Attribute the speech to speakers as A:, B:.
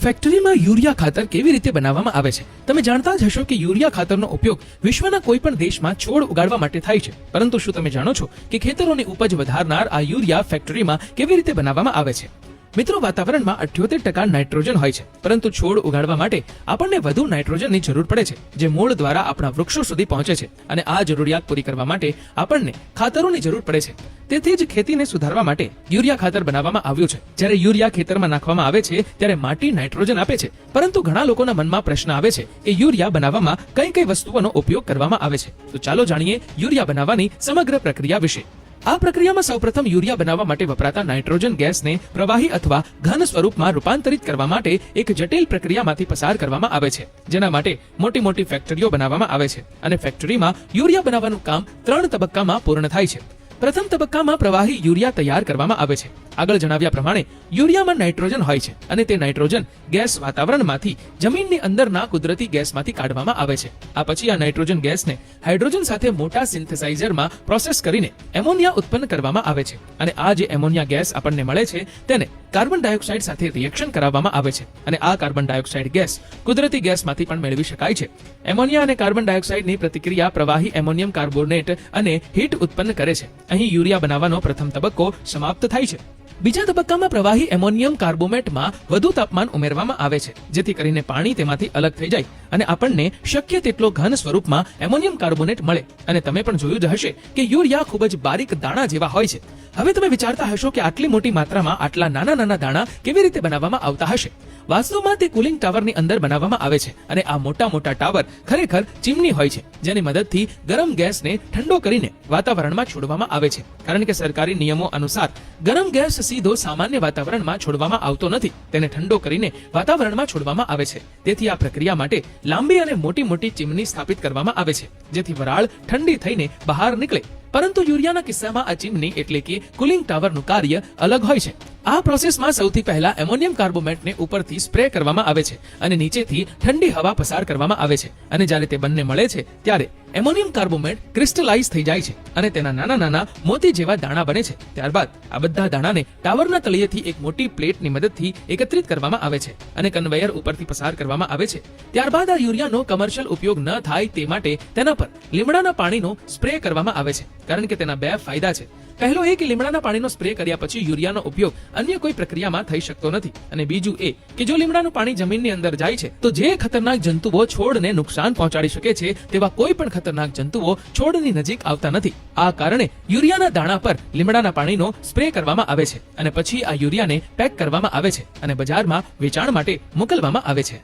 A: ફેક્ટરીમાં યુરિયા ખાતર કેવી રીતે બનાવવામાં આવે છે? તમે જાણતા જ હશો કે યુરિયા ખાતરનો ઉપયોગ વિશ્વના કોઈ પણ દેશમાં છોડ ઉગાડવા માટે થાય છે, પરંતુ શું તમે જાણો છો કે ખેતરોની ઉપજ વધારનાર આ યુરિયા ફેક્ટરીમાં કેવી રીતે બનાવવામાં આવે છે? મિત્રો, વાતાવરણમાં 78% નાઇટ્રોજન હોય છે, પરંતુ છોડ ઉગાડવા માટે આપણને વધુ નાઇટ્રોજનની જરૂર પડે છે, જે મૂળ દ્વારા આપણા વૃક્ષો સુધી પહોંચે છે, અને આ જરૂરિયાત પૂરી કરવા માટે આપણને ખાતરોની જરૂર પડે છે. તેથી જ ખેતીને સુધારવા માટે યુરિયા ખાતર બનાવવામાં આવ્યું છે. જ્યારે યુરિયા ખેતરમાં નાખવામાં આવે છે ત્યારે માટી નાઇટ્રોજન આપે છે, પરંતુ ઘણા લોકોના મનમાં પ્રશ્ન આવે છે કે યુરિયા બનાવવામાં કઈ કઈ વસ્તુઓનો ઉપયોગ કરવામાં આવે છે. તો ચાલો જાણીએ યુરિયા બનાવવાની સમગ્ર પ્રક્રિયા વિશે. આ પ્રક્રિયામાં સૌપ્રથમ યુરિયા બનાવવા માટે વપરાતા નાઇટ્રોજન ગેસને પ્રવાહી અથવા ઘન સ્વરૂપમાં રૂપાંતરિત કરવા માટે એક જટિલ પ્રક્રિયામાંથી પસાર કરવામાં આવે છે, જેના માટે મોટી મોટી ફેક્ટરીઓ બનાવવામાં આવે છે, અને ફેક્ટરીમાં યુરિયા બનાવવાનું કામ 3 તબક્કામાં પૂર્ણ થાય છે. પ્રથમ તબક્કામાં પ્રવાહી યુરિયા તૈયાર કરવામાં આવે છે. આગળ જણાવ્યા પ્રમાણે યુરિયામાં નાઇટ્રોજન હોય છે, અને તે નાઇટ્રોજન ગેસ વાતાવરણમાંથી જમીનની અંદરના કુદરતી ગેસમાંથી કાઢવામાં આવે છે. આ પછી આ નાઇટ્રોજન ગેસને હાઇડ્રોજન સાથે મોટા સિન્થેસાઇઝરમાં પ્રોસેસ કરીને એમોનિયા ઉત્પન્ન કરવામાં આવે છે, અને આ જે એમોનિયા ગેસ આપણને મળે છે તેને કાર્બન ડાયોક્સાઇડ સાથે રિએક્શન કરાવવામાં આવે છે, અને આ કાર્બન ડાયોક્સાઇડ ગેસ કુદરતી ગેસમાંથી પણ મેળવી શકાય છે. એમોનિયા અને કાર્બન ડાયોક્સાઇડની પ્રતિક્રિયા પ્રવાહી એમોનિયમ કાર્બોનેટ અને હીટ ઉત્પન્ન કરે છે. અહીં યુરિયા બનાવવાનો પ્રથમ તબક્કો સમાપ્ત થાય છે. બીજા તબક્કામાં પ્રવાહી એમોનિયમ કાર્બોમેટમાં વધુ તાપમાન ઉમેરવામાં આવે છે, જેથી કરીને પાણી તેમાંથી અલગ થઈ જાય અને આપણને શક્ય તેટલો ઘન સ્વરૂપમાં એમોનિયમ કાર્બોનેટ મળે. અને તમે પણ જોયું જ હશે કે યુરિયા ખૂબ જ બારીક દાણા જેવા હોય છે. હવે તમે વિચારતા હશો કે આટલી મોટી માત્રામાં આટલા નાના નાના દાણા કેવી રીતે બનાવવામાં આવતા હશે? વાસ્તવમાં તે કુલિંગ ટાવરની અંદર બનાવવામાં આવે છે, અને આ મોટા મોટા ટાવર ખરેખર ચીમની હોય છે, જેની મદદથી ગરમ ગેસને ઠંડો કરીને વાતાવરણમાં છોડવામાં આવે છે. કારણ કે સરકારી નિયમો અનુસાર ગરમ ગેસ સીધો સામાન્ય વાતાવરણમાં છોડવામાં આવતો નથી, તેને ઠંડો કરીને વાતાવરણમાં છોડવામાં આવે છે. તેથી આ પ્રક્રિયા માટે લાંબી અને મોટી મોટી ચીમની સ્થાપિત કરવામાં આવે છે, જેથી વરાળ ઠંડી થઈને બહાર નીકળે. પરંતુ યુરિયાના કિસ્સામાં આ ચીમની એટલે કે કુલિંગ ટાવરનું કાર્ય અલગ હોય છે. આ પ્રોસેસમાં સૌથી પહેલા એમોનિયમ કાર્બોમેટને ઉપરથી સ્પ્રે કરવામાં આવે છે, અને નીચેથી ઠંડી હવા પસાર કરવામાં આવે છે, અને જ્યારે તે બંને મળે છે ત્યારે એમોનિયમ કાર્બોમેટ ક્રિસ્ટલાઇઝ થઈ જાય છે, અને તેના નાના નાના મોતી જેવા દાણા બને છે. ત્યારબાદ આ બધા દાણાને ટાવરના તળિયેથી એક મોટી પ્લેટની મદદથી એકત્રિત કરવામાં આવે છે, અને કન્વેયર ઉપરથી પસાર કરવામાં આવે છે. ત્યારબાદ આ યુરિયાનો કમર્શિયલ ઉપયોગ ન થાય તે માટે તેના પર લીમડાના પાણીનો સ્પ્રે કરવામાં આવે છે, કારણ કે તેના 2 ફાયદા છે. પહેલો એ કે લીમડાના પાણીનો સ્પ્રે કર્યા પછી યુરિયાનો ઉપયોગ અન્ય કોઈ પ્રક્રિયામાં થઈ શકતો નથી, અને બીજું એ કે જો લીમડાનું પાણી જમીનની અંદર જાય છે તો જે ખતરનાક જંતુઓ છોડને નુકસાન પહોંચાડી શકે છે તેવા કોઈ પણ ખતરનાક જંતુઓ છોડની નજીક આવતા નથી. આ કારણે યુરિયાના દાણા પર લીમડાના પાણીનો સ્પ્રે કરવામાં આવે છે, અને પછી આ યુરિયાને પેક કરવામાં આવે છે અને બજારમાં વેચાણ માટે મોકલવામાં આવે છે.